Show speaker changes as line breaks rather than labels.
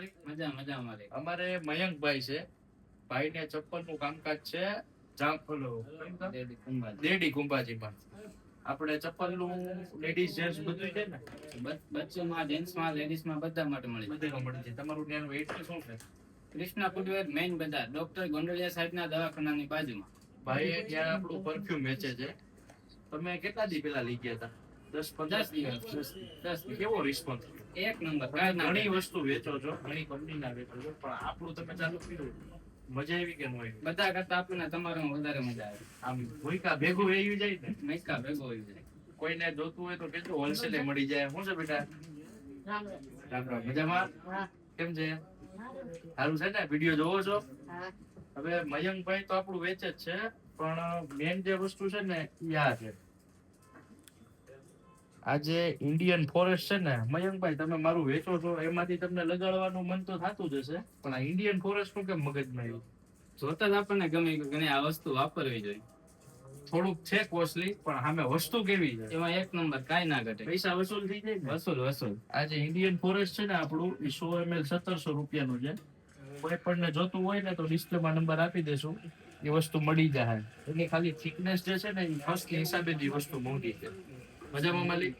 માલિક?
મજા માલિક.
અમારે મયંકભાઈ છે, ભાઈને ચપ્પલ નું કામકાજ છે દેડી કુંભાજીમાં. આપણે ચપ્પલ નું લેડીઝ જેન્ટ્સ બધું છે ને?
બચ્ચોમાં, જેન્ટ્સમાં, લેડીઝમાં બધા માટે મળી જાય.
બધે મળી જાય. તમારું ત્યાંનું એડ્રેસ શું છે?
કૃષ્ણા ફૂટવેર મેઇન બજાર, ડોક્ટર ગોંડલિયા સાહેબના દવાખાનાની બાજુમાં.
ભાઈ ત્યાં આપણું પરફ્યુમ વેચે છે. તમે કેટલા દી પેલા લઈ ગયા હતા? 10 દિવસ. કેવો રિસ્પોન્સ?
એક નંબર.
ઘણી વસ્તુ વેચો છો, ઘણી કંપનીના વેચો છો, પણ આપણું તમે ચાલુ કર્યું, મજા આવી કે ન આવી?
બધા કરતા આપણને તમારામાં વધારે મજા આવે.
આમ ભૂકા ભેગું વેયું જાય ને,
મૈકા ભેગો હોય છે.
કોઈને જોતું હોય તો કેટલું હોલસેલે મળી જાય. શું છે બેટા? રામ રામ. મજામાં? કેમ છે? સારું છે ને? વિડીયો જોવો છો? હવે મયંકભાઈ તો આપણું વેચે જ છે, પણ મેન જે વસ્તુ છે ને એ આ છે. આજે ઇન્ડિયન ફોરેસ્ટ છે ને મયંકભાઈ, તમે મારું વેચો છો એમાંથી તમને લગાડવાનું મન તો થતું જ હશે, પણ આ ઇન્ડિયન ફોરેસ્ટ નું કેમ મગજમાં આવ્યું?
જોતા જ આપણને ગમે કે આ વસ્તુ વાપરવી જોઈએ.
થોડુંક છે કોસ્ટલી, પણ સામે વસ્તુ કેવી છે?
એમાં એક નંબર, કાંઈ ના ઘટે.
પૈસા વસૂલ થઈ જાય ને?
વસૂલ.
આજે ઇન્ડિયન ફોરેસ્ટ છે ને આપણું, એ 100 ml 1700 રૂપિયાનું છે. કોઈ પણ જોતું હોય ને તો ડિસ્પ્લેમાં નંબર આપી દેશું, એ વસ્તુ મળી જાય. એની ખાલી થિકનેસ જે છે ને એ ફર્સ્ટ હિસાબે જ વસ્તુ મોંઘી છે. મજામાં માલિક?